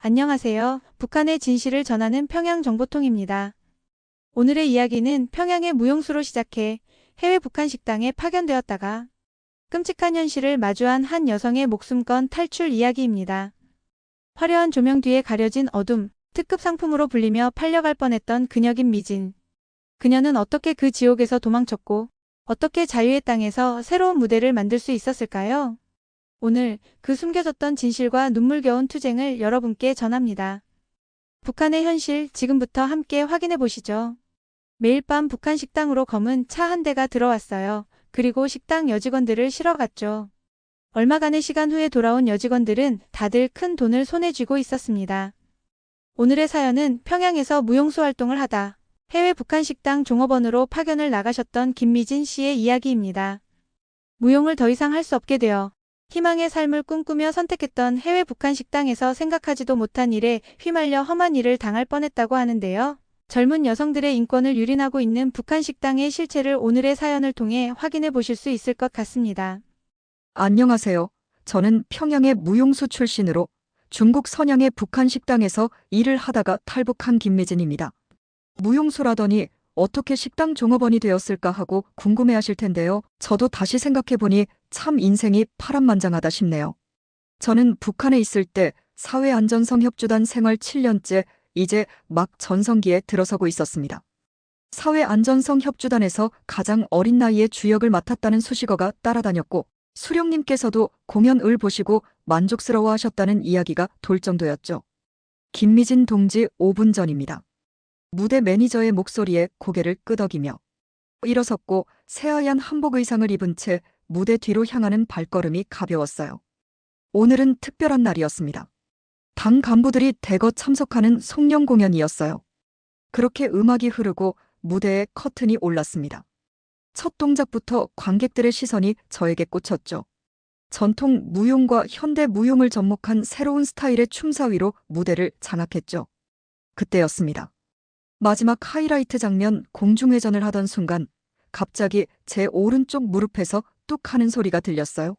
안녕하세요. 북한의 진실을 전하는 평양정보통입니다. 오늘의 이야기는 평양의 무용수로 시작해 해외 북한 식당에 파견되었다가 끔찍한 현실을 마주한 한 여성의 목숨건 탈출 이야기입니다. 화려한 조명 뒤에 가려진 어둠, 특급 상품으로 불리며 팔려갈 뻔했던 그녀 김미진. 그녀는 어떻게 그 지옥에서 도망쳤고 어떻게 자유의 땅에서 새로운 무대를 만들 수 있었을까요? 오늘 그 숨겨졌던 진실과 눈물겨운 투쟁을 여러분께 전합니다. 북한의 현실 지금부터 함께 확인해 보시죠. 매일 밤 북한 식당으로 검은 차 한 대가 들어왔어요. 그리고 식당 여직원들을 실어갔죠. 얼마간의 시간 후에 돌아온 여직원들은 다들 큰 돈을 손에 쥐고 있었습니다. 오늘의 사연은 평양에서 무용수 활동을 하다 해외 북한 식당 종업원으로 파견을 나가셨던 김미진 씨의 이야기입니다. 무용을 더 이상 할 수 없게 되어 희망의 삶을 꿈꾸며 선택했던 해외 북한 식당에서 생각하지도 못한 일에 휘말려 험한 일을 당할 뻔했다고 하는데요. 젊은 여성들의 인권을 유린하고 있는 북한 식당의 실체를 오늘의 사연을 통해 확인해 보실 수 있을 것 같습니다. 안녕하세요. 저는 평양의 무용수 출신으로 중국 선양의 북한 식당에서 일을 하다가 탈북한 김미진입니다. 무용수라더니 어떻게 식당 종업원이 되었을까 하고 궁금해하실 텐데요. 저도 다시 생각해보니 참 인생이 파란만장하다 싶네요. 저는 북한에 있을 때 사회안전성 협주단 생활 7년째, 이제 막 전성기에 들어서고 있었습니다. 사회안전성 협주단에서 가장 어린 나이에 주역을 맡았다는 수식어가 따라다녔고, 수령님께서도 공연을 보시고 만족스러워 하셨다는 이야기가 돌 정도였죠. 김미진 동지 5분 전입니다. 무대 매니저의 목소리에 고개를 끄덕이며 일어섰고 새하얀 한복 의상을 입은 채 무대 뒤로 향하는 발걸음이 가벼웠어요. 오늘은 특별한 날이었습니다. 당 간부들이 대거 참석하는 송년 공연이었어요. 그렇게 음악이 흐르고 무대에 커튼이 올랐습니다. 첫 동작부터 관객들의 시선이 저에게 꽂혔죠. 전통 무용과 현대 무용을 접목한 새로운 스타일의 춤사위로 무대를 장악했죠. 그때였습니다. 마지막 하이라이트 장면 공중회전을 하던 순간 갑자기 제 오른쪽 무릎에서 뚝 하는 소리가 들렸어요.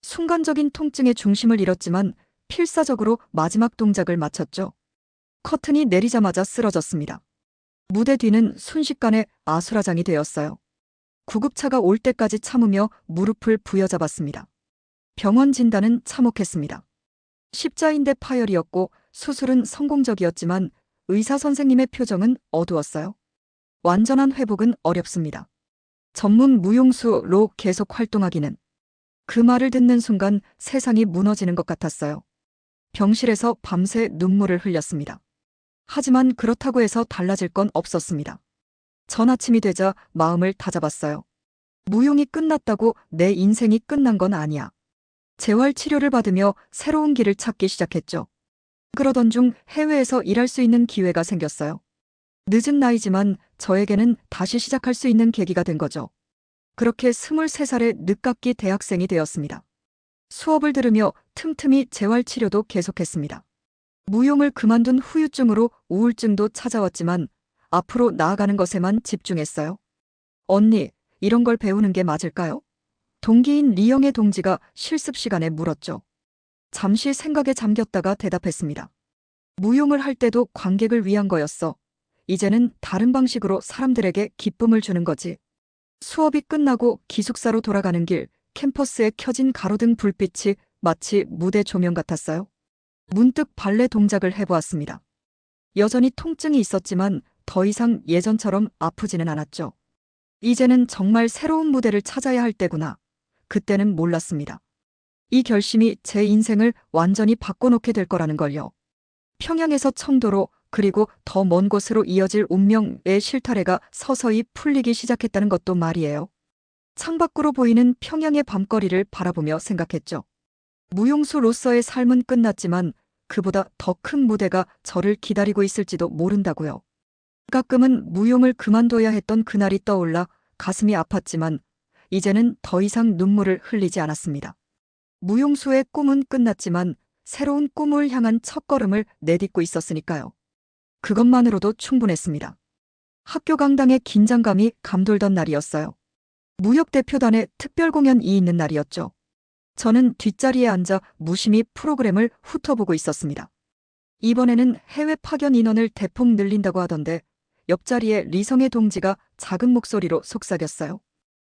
순간적인 통증의 중심을 잃었지만 필사적으로 마지막 동작을 마쳤죠. 커튼이 내리자마자 쓰러졌습니다. 무대 뒤는 순식간에 아수라장이 되었어요. 구급차가 올 때까지 참으며 무릎을 부여잡았습니다. 병원 진단은 참혹했습니다. 십자인대 파열이었고 수술은 성공적이었지만 의사 선생님의 표정은 어두웠어요. 완전한 회복은 어렵습니다. 전문 무용수로 계속 활동하기는. 그 말을 듣는 순간 세상이 무너지는 것 같았어요. 병실에서 밤새 눈물을 흘렸습니다. 하지만 그렇다고 해서 달라질 건 없었습니다. 전 아침이 되자 마음을 다잡았어요. 무용이 끝났다고 내 인생이 끝난 건 아니야. 재활 치료를 받으며 새로운 길을 찾기 시작했죠. 그러던 중 해외에서 일할 수 있는 기회가 생겼어요. 늦은 나이지만 저에게는 다시 시작할 수 있는 계기가 된 거죠. 그렇게 23살의 늦깎이 대학생이 되었습니다. 수업을 들으며 틈틈이 재활치료도 계속했습니다. 무용을 그만둔 후유증으로 우울증도 찾아왔지만 앞으로 나아가는 것에만 집중했어요. 언니, 이런 걸 배우는 게 맞을까요? 동기인 리영애 동지가 실습 시간에 물었죠. 잠시 생각에 잠겼다가 대답했습니다. 무용을 할 때도 관객을 위한 거였어. 이제는 다른 방식으로 사람들에게 기쁨을 주는 거지. 수업이 끝나고 기숙사로 돌아가는 길, 캠퍼스에 켜진 가로등 불빛이 마치 무대 조명 같았어요. 문득 발레 동작을 해보았습니다. 여전히 통증이 있었지만 더 이상 예전처럼 아프지는 않았죠. 이제는 정말 새로운 무대를 찾아야 할 때구나. 그때는 몰랐습니다. 이 결심이 제 인생을 완전히 바꿔놓게 될 거라는 걸요. 평양에서 청도로 그리고 더 먼 곳으로 이어질 운명의 실타래가 서서히 풀리기 시작했다는 것도 말이에요. 창밖으로 보이는 평양의 밤거리를 바라보며 생각했죠. 무용수로서의 삶은 끝났지만 그보다 더 큰 무대가 저를 기다리고 있을지도 모른다고요. 가끔은 무용을 그만둬야 했던 그날이 떠올라 가슴이 아팠지만 이제는 더 이상 눈물을 흘리지 않았습니다. 무용수의 꿈은 끝났지만 새로운 꿈을 향한 첫걸음을 내딛고 있었으니까요. 그것만으로도 충분했습니다. 학교 강당의 긴장감이 감돌던 날이었어요. 무역대표단의 특별 공연이 있는 날이었죠. 저는 뒷자리에 앉아 무심히 프로그램을 훑어보고 있었습니다. 이번에는 해외 파견 인원을 대폭 늘린다고 하던데 옆자리에 리성애 동지가 작은 목소리로 속삭였어요.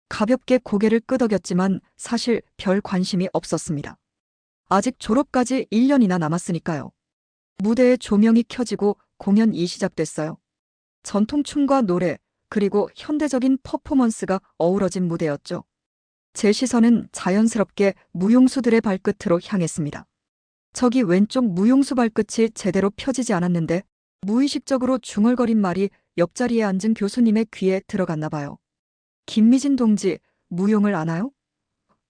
가볍게 고개를 끄덕였지만 사실 별 관심이 없었습니다. 아직 졸업까지 1년이나 남았으니까요. 무대에 조명이 켜지고 공연이 시작됐어요. 전통춤과 노래, 그리고 현대적인 퍼포먼스가 어우러진 무대였죠. 제 시선은 자연스럽게 무용수들의 발끝으로 향했습니다. 저기 왼쪽 무용수 발끝이 제대로 펴지지 않았는데 무의식적으로 중얼거린 말이 옆자리에 앉은 교수님의 귀에 들어갔나 봐요. 김미진 동지, 무용을 아나요?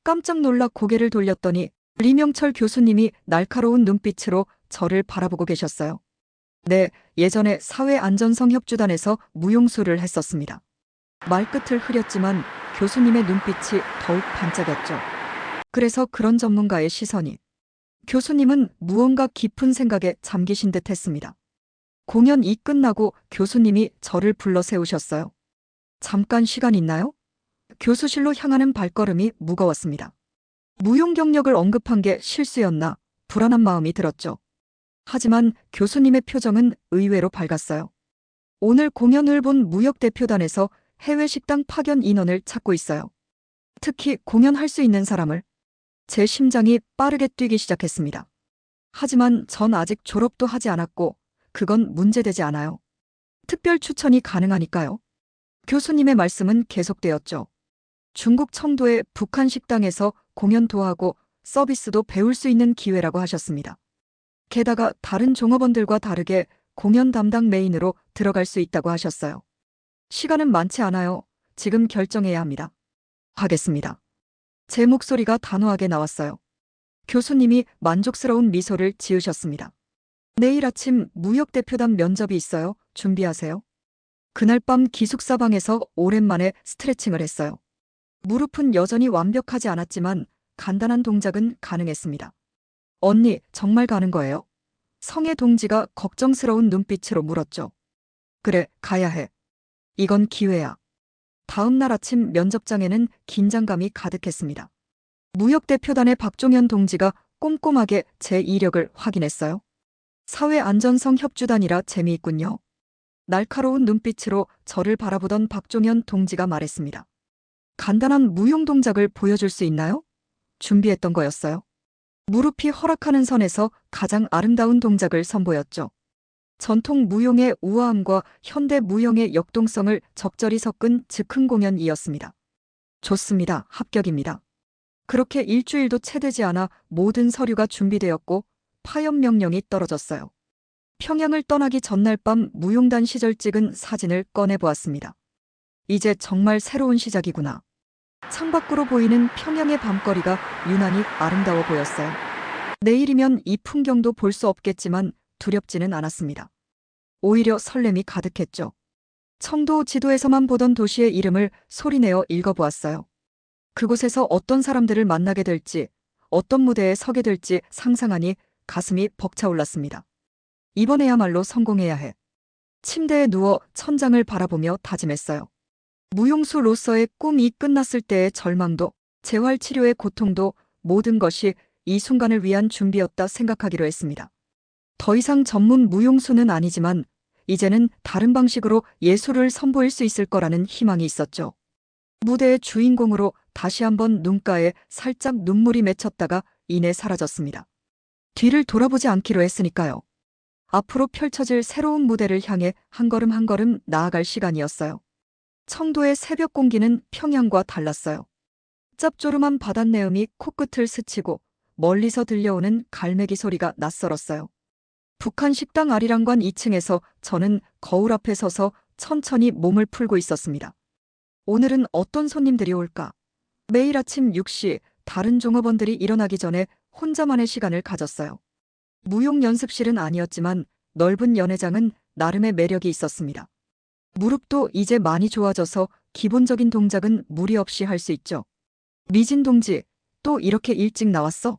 깜짝 놀라 고개를 돌렸더니 리명철 교수님이 날카로운 눈빛으로 저를 바라보고 계셨어요. 네, 예전에 사회안전성 협주단에서 무용수를 했었습니다. 말끝을 흐렸지만 교수님의 눈빛이 더욱 반짝였죠. 그래서 그런 전문가의 시선이. 교수님은 무언가 깊은 생각에 잠기신 듯 했습니다. 공연이 끝나고 교수님이 저를 불러 세우셨어요. 잠깐 시간 있나요? 교수실로 향하는 발걸음이 무거웠습니다. 무용 경력을 언급한 게 실수였나 불안한 마음이 들었죠. 하지만 교수님의 표정은 의외로 밝았어요. 오늘 공연을 본 무역대표단에서 해외 식당 파견 인원을 찾고 있어요. 특히 공연할 수 있는 사람을. 제 심장이 빠르게 뛰기 시작했습니다. 하지만 전 아직 졸업도 하지 않았고 그건 문제되지 않아요. 특별 추천이 가능하니까요. 교수님의 말씀은 계속되었죠. 중국 청도의 북한 식당에서 공연도 하고 서비스도 배울 수 있는 기회라고 하셨습니다. 게다가 다른 종업원들과 다르게 공연 담당 메인으로 들어갈 수 있다고 하셨어요. 시간은 많지 않아요. 지금 결정해야 합니다. 하겠습니다. 제 목소리가 단호하게 나왔어요. 교수님이 만족스러운 미소를 지으셨습니다. 내일 아침 무역대표단 면접이 있어요. 준비하세요. 그날 밤 기숙사방에서 오랜만에 스트레칭을 했어요. 무릎은 여전히 완벽하지 않았지만 간단한 동작은 가능했습니다. 언니, 정말 가는 거예요? 성애 동지가 걱정스러운 눈빛으로 물었죠. 그래, 가야 해. 이건 기회야. 다음 날 아침 면접장에는 긴장감이 가득했습니다. 무역대표단의 박종현 동지가 꼼꼼하게 제 이력을 확인했어요. 사회안전성 협주단이라 재미있군요. 날카로운 눈빛으로 저를 바라보던 박종현 동지가 말했습니다. 간단한 무용 동작을 보여줄 수 있나요? 준비했던 거였어요. 무릎이 허락하는 선에서 가장 아름다운 동작을 선보였죠. 전통 무용의 우아함과 현대 무용의 역동성을 적절히 섞은 즉흥 공연이었습니다. 좋습니다. 합격입니다. 그렇게 일주일도 채 되지 않아 모든 서류가 준비되었고 파견 명령이 떨어졌어요. 평양을 떠나기 전날 밤 무용단 시절 찍은 사진을 꺼내보았습니다. 이제 정말 새로운 시작이구나. 창밖으로 보이는 평양의 밤거리가 유난히 아름다워 보였어요. 내일이면 이 풍경도 볼 수 없겠지만 두렵지는 않았습니다. 오히려 설렘이 가득했죠. 청도 지도에서만 보던 도시의 이름을 소리내어 읽어보았어요. 그곳에서 어떤 사람들을 만나게 될지, 어떤 무대에 서게 될지 상상하니 가슴이 벅차올랐습니다. 이번에야말로 성공해야 해. 침대에 누워 천장을 바라보며 다짐했어요. 무용수로서의 꿈이 끝났을 때의 절망도, 재활치료의 고통도 모든 것이 이 순간을 위한 준비였다 생각하기로 했습니다. 더 이상 전문 무용수는 아니지만 이제는 다른 방식으로 예술을 선보일 수 있을 거라는 희망이 있었죠. 무대의 주인공으로 다시 한번 눈가에 살짝 눈물이 맺혔다가 이내 사라졌습니다. 뒤를 돌아보지 않기로 했으니까요. 앞으로 펼쳐질 새로운 무대를 향해 한 걸음 한 걸음 나아갈 시간이었어요. 청도의 새벽 공기는 평양과 달랐어요. 짭조름한 바닷내음이 코끝을 스치고 멀리서 들려오는 갈매기 소리가 낯설었어요. 북한 식당 아리랑관 2층에서 저는 거울 앞에 서서 천천히 몸을 풀고 있었습니다. 오늘은 어떤 손님들이 올까? 매일 아침 6시 다른 종업원들이 일어나기 전에 혼자만의 시간을 가졌어요. 무용 연습실은 아니었지만 넓은 연회장은 나름의 매력이 있었습니다. 무릎도 이제 많이 좋아져서 기본적인 동작은 무리 없이 할 수 있죠. 미진 동지, 또 이렇게 일찍 나왔어?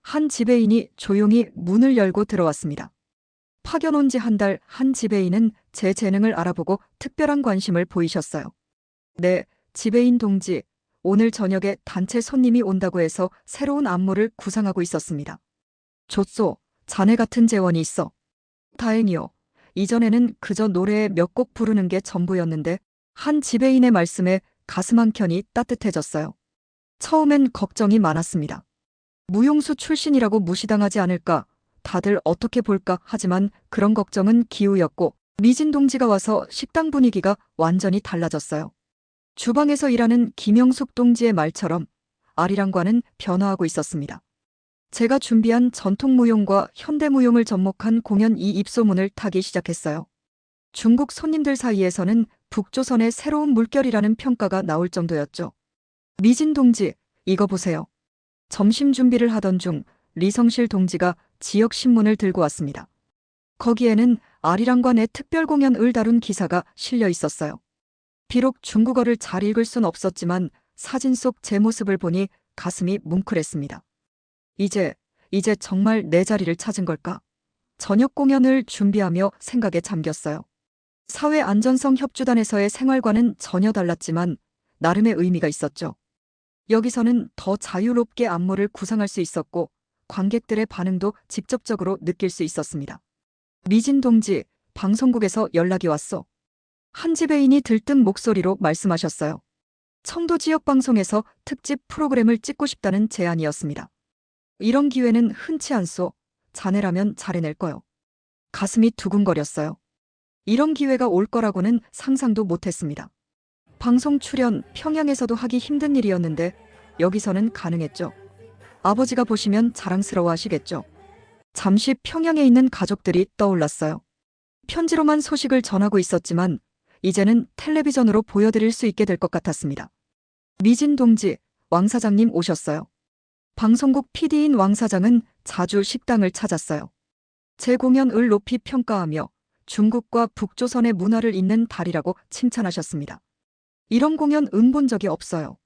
한 지배인이 조용히 문을 열고 들어왔습니다. 파견 온 지 한 달 한 지배인은 제 재능을 알아보고 특별한 관심을 보이셨어요. 네, 지배인 동지, 오늘 저녁에 단체 손님이 온다고 해서 새로운 안무를 구상하고 있었습니다. 좋소, 자네 같은 재원이 있어. 다행이요. 이전에는 그저 노래에 몇 곡 부르는 게 전부였는데 한 지배인의 말씀에 가슴 한켠이 따뜻해졌어요. 처음엔 걱정이 많았습니다. 무용수 출신이라고 무시당하지 않을까, 다들 어떻게 볼까 하지만 그런 걱정은 기우였고 미진 동지가 와서 식당 분위기가 완전히 달라졌어요. 주방에서 일하는 김영숙 동지의 말처럼 아리랑과는 변화하고 있었습니다. 제가 준비한 전통무용과 현대무용을 접목한 공연이 입소문을 타기 시작했어요. 중국 손님들 사이에서는 북조선의 새로운 물결이라는 평가가 나올 정도였죠. 미진 동지, 이거 보세요. 점심 준비를 하던 중 리성실 동지가 지역 신문을 들고 왔습니다. 거기에는 아리랑과 내 특별 공연을 다룬 기사가 실려 있었어요. 비록 중국어를 잘 읽을 순 없었지만 사진 속 제 모습을 보니 가슴이 뭉클했습니다. 이제 정말 내 자리를 찾은 걸까? 저녁 공연을 준비하며 생각에 잠겼어요. 사회안전성 협주단에서의 생활과는 전혀 달랐지만 나름의 의미가 있었죠. 여기서는 더 자유롭게 안무를 구상할 수 있었고 관객들의 반응도 직접적으로 느낄 수 있었습니다. 미진 동지, 방송국에서 연락이 왔어. 한 지배인이 들뜬 목소리로 말씀하셨어요. 청도 지역 방송에서 특집 프로그램을 찍고 싶다는 제안이었습니다. 이런 기회는 흔치 않소. 자네라면 잘해낼 거요. 가슴이 두근거렸어요. 이런 기회가 올 거라고는 상상도 못했습니다. 방송 출연 평양에서도 하기 힘든 일이었는데 여기서는 가능했죠. 아버지가 보시면 자랑스러워하시겠죠. 잠시 평양에 있는 가족들이 떠올랐어요. 편지로만 소식을 전하고 있었지만 이제는 텔레비전으로 보여드릴 수 있게 될 것 같았습니다. 미진 동지, 왕 사장님 오셨어요. 방송국 PD인 왕 사장은 자주 식당을 찾았어요. 제 공연을 높이 평가하며 중국과 북조선의 문화를 잇는 달이라고 칭찬하셨습니다. 이런 공연 본 적이 없어요.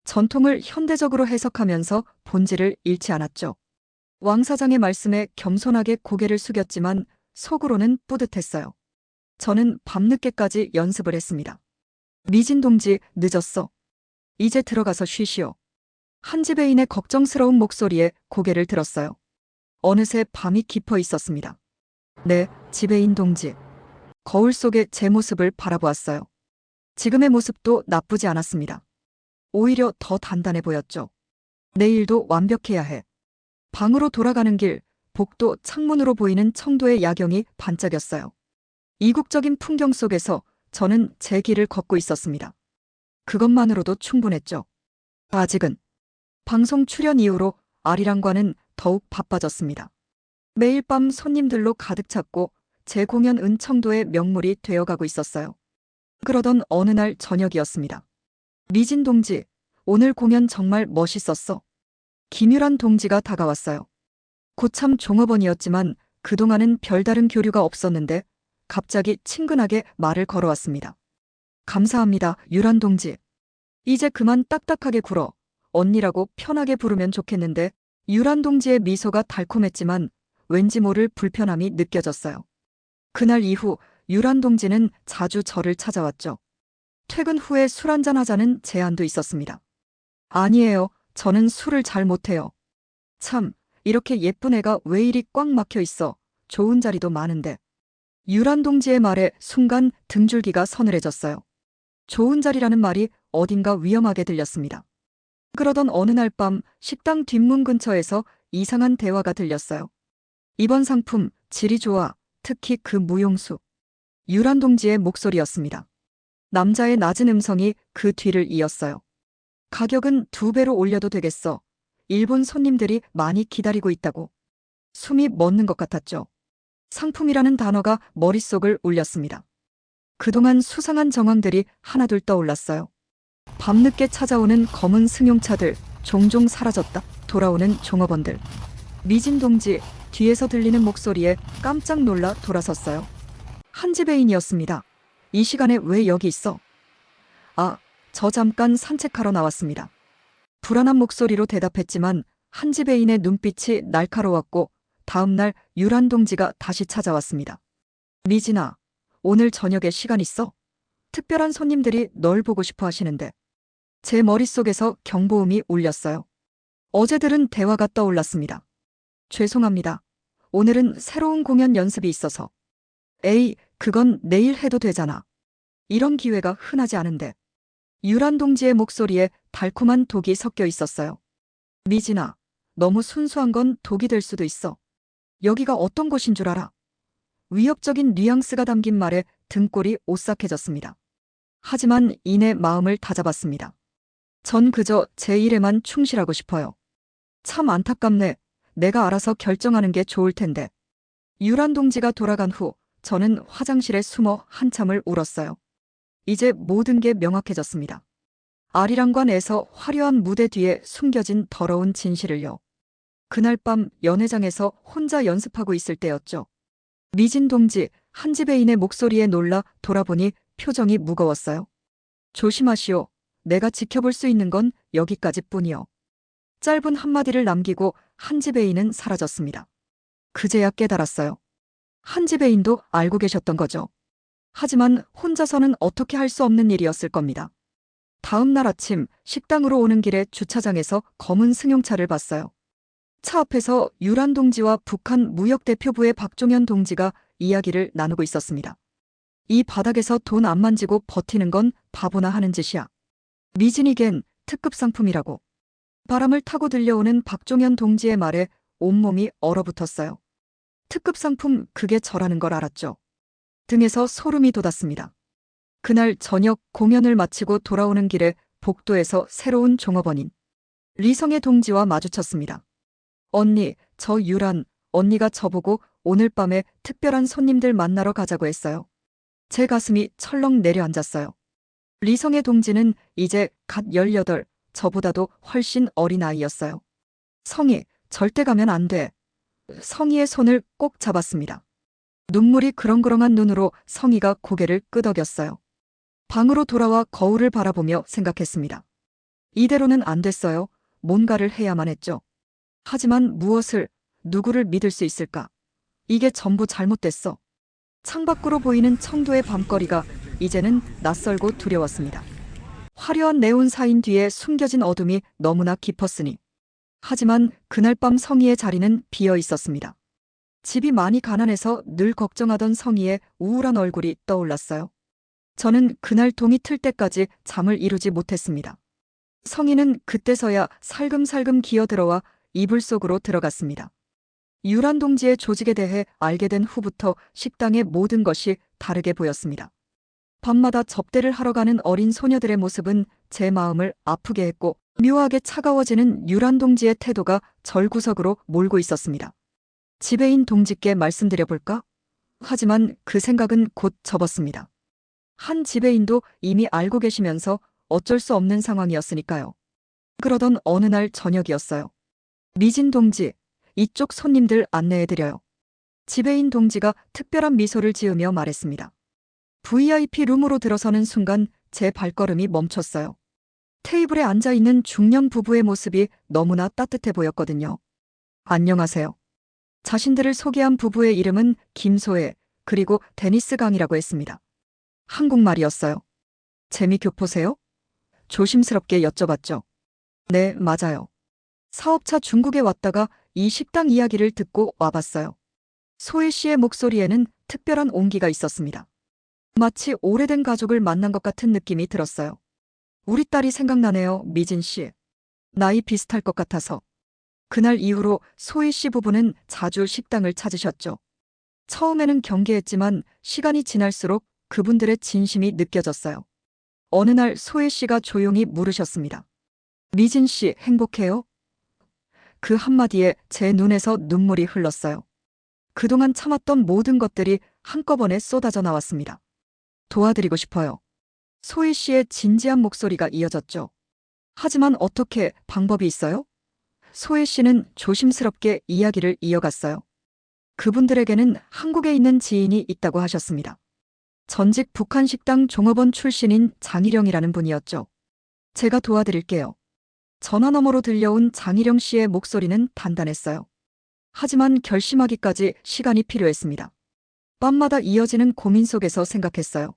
전통을 현대적으로 해석하면서 본질을 잃지 않았죠. 왕 사장의 말씀에 겸손하게 고개를 숙였지만 속으로는 뿌듯했어요. 저는 밤늦게까지 연습을 했습니다. 미진 동지, 늦었어. 이제 들어가서 쉬시오. 한 지배인의 걱정스러운 목소리에 고개를 들었어요. 어느새 밤이 깊어 있었습니다. 네, 지배인 동지. 거울 속에 제 모습을 바라보았어요. 지금의 모습도 나쁘지 않았습니다. 오히려 더 단단해 보였죠. 내일도 완벽해야 해. 방으로 돌아가는 길, 복도 창문으로 보이는 청도의 야경이 반짝였어요. 이국적인 풍경 속에서 저는 제 길을 걷고 있었습니다. 그것만으로도 충분했죠. 아직은. 방송 출연 이후로 아리랑과는 더욱 바빠졌습니다. 매일 밤 손님들로 가득 찼고 제 공연 청도의 명물이 되어가고 있었어요. 그러던 어느 날 저녁이었습니다. 미진 동지, 오늘 공연 정말 멋있었어. 김유란 동지가 다가왔어요. 고참 종업원이었지만 그동안은 별다른 교류가 없었는데 갑자기 친근하게 말을 걸어왔습니다. 감사합니다, 유란 동지. 이제 그만 딱딱하게 굴어. 언니라고 편하게 부르면 좋겠는데 유란 동지의 미소가 달콤했지만 왠지 모를 불편함이 느껴졌어요. 그날 이후 유란 동지는 자주 저를 찾아왔죠. 퇴근 후에 술 한잔 하자는 제안도 있었습니다. 아니에요. 저는 술을 잘 못해요. 참, 이렇게 예쁜 애가 왜 이리 꽉 막혀 있어. 좋은 자리도 많은데. 유란 동지의 말에 순간 등줄기가 서늘해졌어요. 좋은 자리라는 말이 어딘가 위험하게 들렸습니다. 그러던 어느 날 밤 식당 뒷문 근처에서 이상한 대화가 들렸어요. 이번 상품 질이 좋아. 특히 그 무용수. 유란 동지의 목소리였습니다. 남자의 낮은 음성이 그 뒤를 이었어요. 가격은 2배로 올려도 되겠어. 일본 손님들이 많이 기다리고 있다고. 숨이 멎는 것 같았죠. 상품이라는 단어가 머릿속을 울렸습니다. 그동안 수상한 정황들이 하나둘 떠올랐어요. 밤늦게 찾아오는 검은 승용차들, 종종 사라졌다 돌아오는 종업원들. 미진 동지, 뒤에서 들리는 목소리에 깜짝 놀라 돌아섰어요. 한 지배인이었습니다. 이 시간에 왜 여기 있어? 아, 저 잠깐 산책하러 나왔습니다. 불안한 목소리로 대답했지만 한 지배인의 눈빛이 날카로웠고 다음 날 유란 동지가 다시 찾아왔습니다. 미진아, 오늘 저녁에 시간 있어? 특별한 손님들이 널 보고 싶어 하시는데. 제 머릿속에서 경보음이 울렸어요. 어제 들은 대화가 떠올랐습니다. 죄송합니다. 오늘은 새로운 공연 연습이 있어서. 에이, 그건 내일 해도 되잖아. 이런 기회가 흔하지 않은데. 유란 동지의 목소리에 달콤한 독이 섞여 있었어요. 미진아, 너무 순수한 건 독이 될 수도 있어. 여기가 어떤 곳인 줄 알아? 위협적인 뉘앙스가 담긴 말에 등골이 오싹해졌습니다. 하지만 이내 마음을 다잡았습니다. 전 그저 제 일에만 충실하고 싶어요. 참 안타깝네. 내가 알아서 결정하는 게 좋을 텐데. 유란 동지가 돌아간 후 저는 화장실에 숨어 한참을 울었어요. 이제 모든 게 명확해졌습니다. 아리랑관에서 화려한 무대 뒤에 숨겨진 더러운 진실을요. 그날 밤 연회장에서 혼자 연습하고 있을 때였죠. 미진 동지, 한지배인의 목소리에 놀라 돌아보니 표정이 무거웠어요. 조심하시오. 내가 지켜볼 수 있는 건 여기까지뿐이요. 짧은 한마디를 남기고 한지배인은 사라졌습니다. 그제야 깨달았어요. 한지배인도 알고 계셨던 거죠. 하지만 혼자서는 어떻게 할 수 없는 일이었을 겁니다. 다음 날 아침 식당으로 오는 길에 주차장에서 검은 승용차를 봤어요. 차 앞에서 유란 동지와 북한 무역대표부의 박종현 동지가 이야기를 나누고 있었습니다. 이 바닥에서 돈 안 만지고 버티는 건 바보나 하는 짓이야. 미진이겐 특급 상품이라고. 바람을 타고 들려오는 박종현 동지의 말에 온몸이 얼어붙었어요. 특급 상품, 그게 저라는 걸 알았죠. 등에서 소름이 돋았습니다. 그날 저녁 공연을 마치고 돌아오는 길에 복도에서 새로운 종업원인 리성애 동지와 마주쳤습니다. 언니, 저 유란, 언니가 저보고 오늘 밤에 특별한 손님들 만나러 가자고 했어요. 제 가슴이 철렁 내려앉았어요. 리성애 동지는 이제 갓 18, 저보다도 훨씬 어린 아이였어요. 성희, 절대 가면 안 돼. 성희의 손을 꼭 잡았습니다. 눈물이 그렁그렁한 눈으로 성희가 고개를 끄덕였어요. 방으로 돌아와 거울을 바라보며 생각했습니다. 이대로는 안 됐어요. 뭔가를 해야만 했죠. 하지만 무엇을, 누구를 믿을 수 있을까? 이게 전부 잘못됐어. 창밖으로 보이는 청도의 밤거리가 이제는 낯설고 두려웠습니다. 화려한 네온 사인 뒤에 숨겨진 어둠이 너무나 깊었으니. 하지만 그날 밤 성희의 자리는 비어 있었습니다. 집이 많이 가난해서 늘 걱정하던 성희의 우울한 얼굴이 떠올랐어요. 저는 그날 동이 틀 때까지 잠을 이루지 못했습니다. 성희는 그때서야 살금살금 기어들어와 이불 속으로 들어갔습니다. 유란 동지의 조직에 대해 알게 된 후부터 식당의 모든 것이 다르게 보였습니다. 밤마다 접대를 하러 가는 어린 소녀들의 모습은 제 마음을 아프게 했고 묘하게 차가워지는 유란 동지의 태도가 절구석으로 몰고 있었습니다. 지배인 동지께 말씀드려볼까? 하지만 그 생각은 곧 접었습니다. 한 지배인도 이미 알고 계시면서 어쩔 수 없는 상황이었으니까요. 그러던 어느 날 저녁이었어요. 미진 동지, 이쪽 손님들 안내해드려요. 지배인 동지가 특별한 미소를 지으며 말했습니다. VIP 룸으로 들어서는 순간 제 발걸음이 멈췄어요. 테이블에 앉아있는 중년 부부의 모습이 너무나 따뜻해 보였거든요. 안녕하세요. 자신들을 소개한 부부의 이름은 김소혜, 그리고 데니스 강이라고 했습니다. 한국말이었어요. 재미교포세요? 조심스럽게 여쭤봤죠. 네, 맞아요. 사업차 중국에 왔다가 이 식당 이야기를 듣고 와봤어요. 소혜 씨의 목소리에는 특별한 온기가 있었습니다. 마치 오래된 가족을 만난 것 같은 느낌이 들었어요. 우리 딸이 생각나네요, 미진 씨. 나이 비슷할 것 같아서. 그날 이후로 소혜 씨 부부는 자주 식당을 찾으셨죠. 처음에는 경계했지만 시간이 지날수록 그분들의 진심이 느껴졌어요. 어느 날 소혜 씨가 조용히 물으셨습니다. 미진 씨 행복해요? 그 한마디에 제 눈에서 눈물이 흘렀어요. 그동안 참았던 모든 것들이 한꺼번에 쏟아져 나왔습니다. 도와드리고 싶어요. 소희 씨의 진지한 목소리가 이어졌죠. 하지만 어떻게 방법이 있어요? 소혜 씨는 조심스럽게 이야기를 이어갔어요. 그분들에게는 한국에 있는 지인이 있다고 하셨습니다. 전직 북한 식당 종업원 출신인 장일영이라는 분이었죠. 제가 도와드릴게요. 전화 너머로 들려온 장일영 씨의 목소리는 단단했어요. 하지만 결심하기까지 시간이 필요했습니다. 밤마다 이어지는 고민 속에서 생각했어요.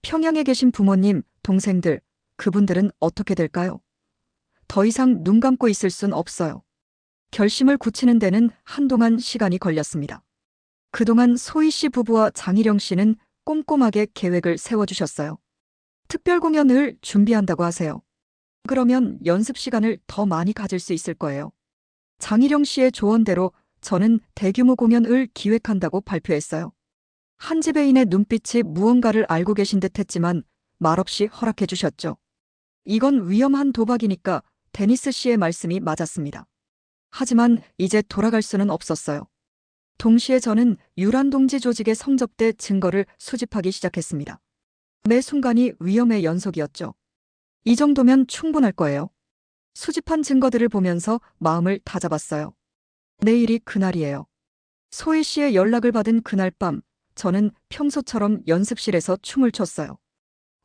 평양에 계신 부모님, 동생들, 그분들은 어떻게 될까요? 더 이상 눈 감고 있을 순 없어요. 결심을 굳히는 데는 한동안 시간이 걸렸습니다. 그동안 소희 씨 부부와 장희령 씨는 꼼꼼하게 계획을 세워주셨어요. 특별 공연을 준비한다고 하세요. 그러면 연습 시간을 더 많이 가질 수 있을 거예요. 장희령 씨의 조언대로 저는 대규모 공연을 기획한다고 발표했어요. 한 지배인의 눈빛이 무언가를 알고 계신 듯 했지만 말없이 허락해 주셨죠. 이건 위험한 도박이니까 데니스 씨의 말씀이 맞았습니다. 하지만 이제 돌아갈 수는 없었어요. 동시에 저는 유란 동지 조직의 성접대 증거를 수집하기 시작했습니다. 매 순간이 위험의 연속이었죠. 이 정도면 충분할 거예요. 수집한 증거들을 보면서 마음을 다잡았어요. 내일이 그날이에요. 소희 씨의 연락을 받은 그날 밤, 저는 평소처럼 연습실에서 춤을 췄어요.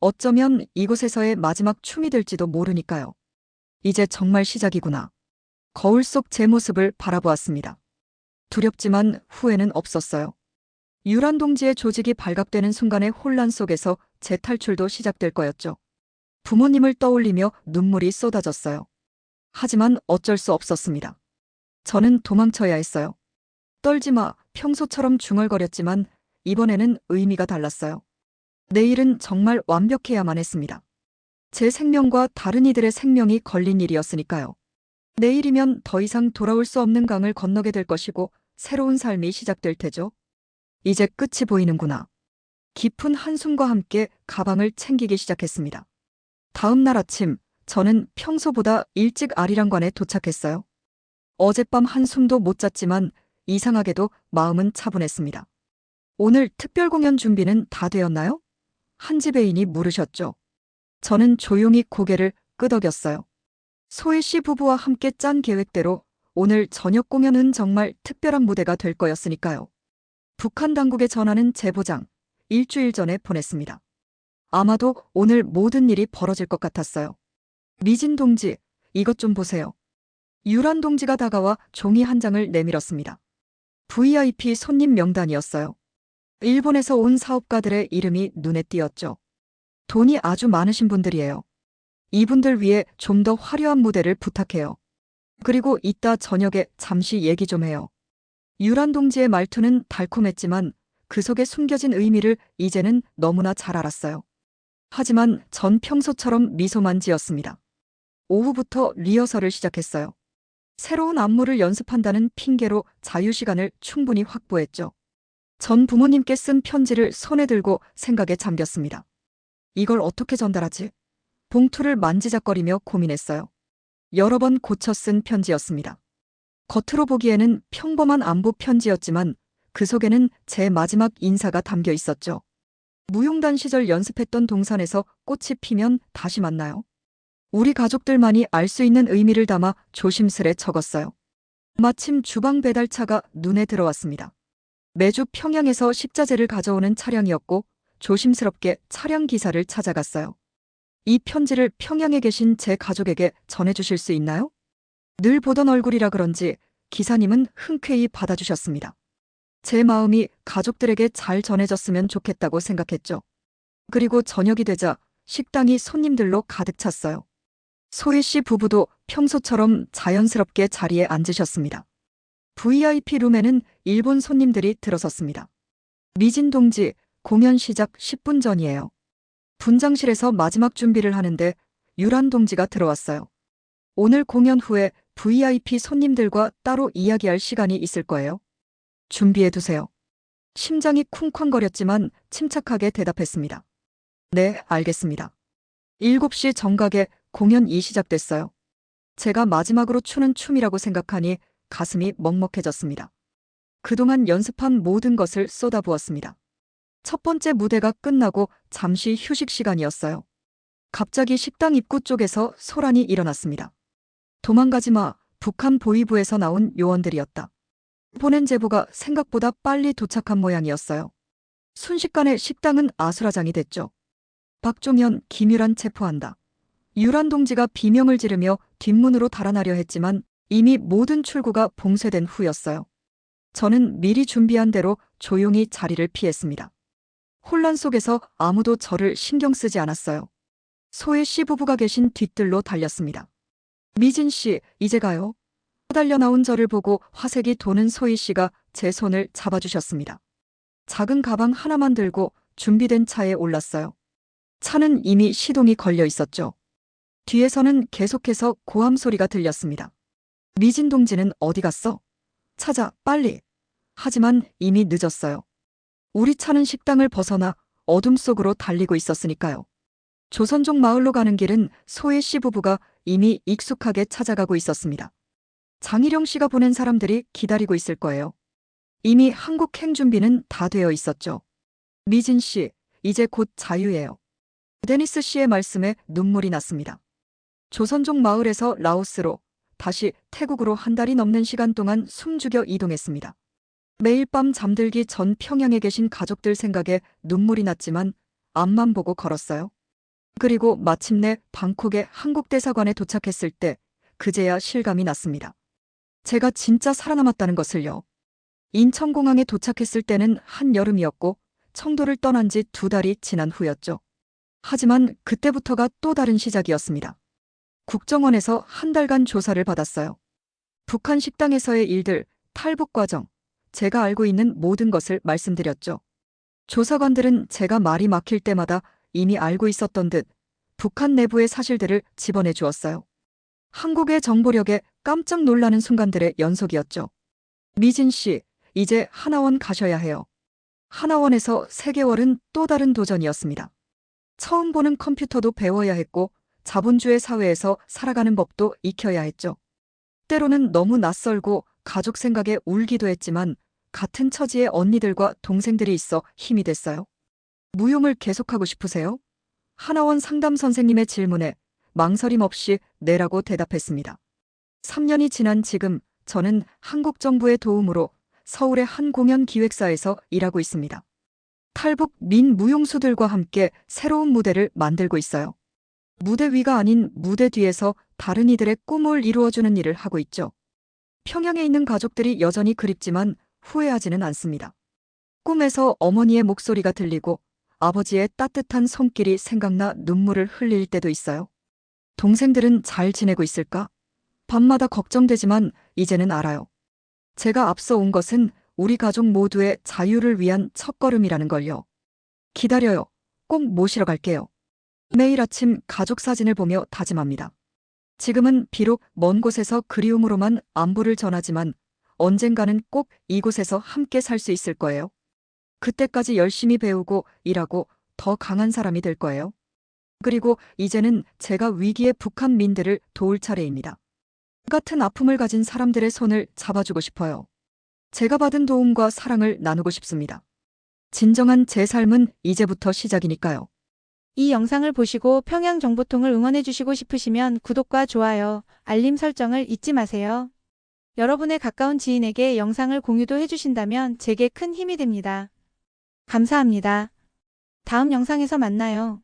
어쩌면 이곳에서의 마지막 춤이 될지도 모르니까요. 이제 정말 시작이구나. 거울 속 제 모습을 바라보았습니다. 두렵지만 후회는 없었어요. 유란 동지의 조직이 발각되는 순간의 혼란 속에서 제 탈출도 시작될 거였죠. 부모님을 떠올리며 눈물이 쏟아졌어요. 하지만 어쩔 수 없었습니다. 저는 도망쳐야 했어요. 떨지 마, 평소처럼 중얼거렸지만 이번에는 의미가 달랐어요. 내일은 정말 완벽해야만 했습니다. 제 생명과 다른 이들의 생명이 걸린 일이었으니까요. 내일이면 더 이상 돌아올 수 없는 강을 건너게 될 것이고 새로운 삶이 시작될 테죠. 이제 끝이 보이는구나. 깊은 한숨과 함께 가방을 챙기기 시작했습니다. 다음 날 아침, 저는 평소보다 일찍 아리랑관에 도착했어요. 어젯밤 한숨도 못 잤지만 이상하게도 마음은 차분했습니다. 오늘 특별 공연 준비는 다 되었나요? 한 지배인이 물으셨죠. 저는 조용히 고개를 끄덕였어요. 소희 씨 부부와 함께 짠 계획대로 오늘 저녁 공연은 정말 특별한 무대가 될 거였으니까요. 북한 당국에 전하는 제보장, 일주일 전에 보냈습니다. 아마도 오늘 모든 일이 벌어질 것 같았어요. 미진 동지, 이것 좀 보세요. 유란 동지가 다가와 종이 한 장을 내밀었습니다. VIP 손님 명단이었어요. 일본에서 온 사업가들의 이름이 눈에 띄었죠. 돈이 아주 많으신 분들이에요. 이분들 위해 좀 더 화려한 무대를 부탁해요. 그리고 이따 저녁에 잠시 얘기 좀 해요. 유란 동지의 말투는 달콤했지만 그 속에 숨겨진 의미를 이제는 너무나 잘 알았어요. 하지만 전 평소처럼 미소만 지었습니다. 오후부터 리허설을 시작했어요. 새로운 안무를 연습한다는 핑계로 자유시간을 충분히 확보했죠. 전 부모님께 쓴 편지를 손에 들고 생각에 잠겼습니다. 이걸 어떻게 전달하지? 봉투를 만지작거리며 고민했어요. 여러 번 고쳐 쓴 편지였습니다. 겉으로 보기에는 평범한 안부 편지였지만 그 속에는 제 마지막 인사가 담겨 있었죠. 무용단 시절 연습했던 동산에서 꽃이 피면 다시 만나요. 우리 가족들만이 알 수 있는 의미를 담아 조심스레 적었어요. 마침 주방 배달차가 눈에 들어왔습니다. 매주 평양에서 식자재를 가져오는 차량이었고 조심스럽게 차량 기사를 찾아갔어요. 이 편지를 평양에 계신 제 가족에게 전해주실 수 있나요? 늘 보던 얼굴이라 그런지 기사님은 흔쾌히 받아주셨습니다. 제 마음이 가족들에게 잘 전해졌으면 좋겠다고 생각했죠. 그리고 저녁이 되자 식당이 손님들로 가득 찼어요. 소희 씨 부부도 평소처럼 자연스럽게 자리에 앉으셨습니다. VIP 룸에는 일본 손님들이 들어섰습니다. 미진 동지, 공연 시작 10분 전이에요. 분장실에서 마지막 준비를 하는데 유란 동지가 들어왔어요. 오늘 공연 후에 VIP 손님들과 따로 이야기할 시간이 있을 거예요. 준비해두세요. 심장이 쿵쾅거렸지만 침착하게 대답했습니다. 네, 알겠습니다. 7시 정각에 공연이 시작됐어요. 제가 마지막으로 추는 춤이라고 생각하니 가슴이 먹먹해졌습니다. 그동안 연습한 모든 것을 쏟아부었습니다. 첫 번째 무대가 끝나고 잠시 휴식 시간이었어요. 갑자기 식당 입구 쪽에서 소란이 일어났습니다. 도망가지 마, 북한 보위부에서 나온 요원들이었다. 보낸 제보가 생각보다 빨리 도착한 모양이었어요. 순식간에 식당은 아수라장이 됐죠. 박종현, 김유란 체포한다. 유란 동지가 비명을 지르며 뒷문으로 달아나려 했지만 이미 모든 출구가 봉쇄된 후였어요. 저는 미리 준비한 대로 조용히 자리를 피했습니다. 혼란 속에서 아무도 저를 신경 쓰지 않았어요. 소혜 씨 부부가 계신 뒤뜰로 달렸습니다. 미진 씨, 이제 가요? 달려 나온 저를 보고 화색이 도는 소희 씨가 제 손을 잡아주셨습니다. 작은 가방 하나만 들고 준비된 차에 올랐어요. 차는 이미 시동이 걸려 있었죠. 뒤에서는 계속해서 고함 소리가 들렸습니다. 미진 동지는 어디 갔어? 찾아, 빨리. 하지만 이미 늦었어요. 우리 차는 식당을 벗어나 어둠 속으로 달리고 있었으니까요. 조선족 마을로 가는 길은 소혜 씨 부부가 이미 익숙하게 찾아가고 있었습니다. 장희령 씨가 보낸 사람들이 기다리고 있을 거예요. 이미 한국행 준비는 다 되어 있었죠. 미진 씨, 이제 곧 자유예요. 데니스 씨의 말씀에 눈물이 났습니다. 조선족 마을에서 라오스로, 다시 태국으로 한 달이 넘는 시간 동안 숨죽여 이동했습니다. 매일 밤 잠들기 전 평양에 계신 가족들 생각에 눈물이 났지만 앞만 보고 걸었어요. 그리고 마침내 방콕의 한국대사관에 도착했을 때 그제야 실감이 났습니다. 제가 진짜 살아남았다는 것을요. 인천공항에 도착했을 때는 한여름이었고 청도를 떠난 지 2달이 지난 후였죠. 하지만 그때부터가 또 다른 시작이었습니다. 국정원에서 한 달간 조사를 받았어요. 북한 식당에서의 일들, 탈북 과정, 제가 알고 있는 모든 것을 말씀드렸죠. 조사관들은 제가 말이 막힐 때마다 이미 알고 있었던 듯 북한 내부의 사실들을 집어내 주었어요. 한국의 정보력에 깜짝 놀라는 순간들의 연속이었죠. 미진 씨, 이제 하나원 가셔야 해요. 하나원에서 3개월은 또 다른 도전이었습니다. 처음 보는 컴퓨터도 배워야 했고 자본주의 사회에서 살아가는 법도 익혀야 했죠. 때로는 너무 낯설고 가족 생각에 울기도 했지만 같은 처지의 언니들과 동생들이 있어 힘이 됐어요. 무용을 계속하고 싶으세요? 하나원 상담 선생님의 질문에 망설임 없이 네라고 대답했습니다. 3년이 지난 지금 저는 한국 정부의 도움으로 서울의 한 공연 기획사에서 일하고 있습니다. 탈북 민 무용수들과 함께 새로운 무대를 만들고 있어요. 무대 위가 아닌 무대 뒤에서 다른 이들의 꿈을 이루어주는 일을 하고 있죠. 평양에 있는 가족들이 여전히 그립지만 후회하지는 않습니다. 꿈에서 어머니의 목소리가 들리고 아버지의 따뜻한 손길이 생각나 눈물을 흘릴 때도 있어요. 동생들은 잘 지내고 있을까? 밤마다 걱정되지만 이제는 알아요. 제가 앞서 온 것은 우리 가족 모두의 자유를 위한 첫걸음이라는 걸요. 기다려요. 꼭 모시러 갈게요. 매일 아침 가족 사진을 보며 다짐합니다. 지금은 비록 먼 곳에서 그리움으로만 안부를 전하지만 언젠가는 꼭 이곳에서 함께 살 수 있을 거예요. 그때까지 열심히 배우고 일하고 더 강한 사람이 될 거예요. 그리고 이제는 제가 위기의 북한 민들을 도울 차례입니다. 같은 아픔을 가진 사람들의 손을 잡아주고 싶어요. 제가 받은 도움과 사랑을 나누고 싶습니다. 진정한 제 삶은 이제부터 시작이니까요. 이 영상을 보시고 평양정보통을 응원해주시고 싶으시면 구독과 좋아요, 알림 설정을 잊지 마세요. 여러분의 가까운 지인에게 영상을 공유도 해주신다면 제게 큰 힘이 됩니다. 감사합니다. 다음 영상에서 만나요.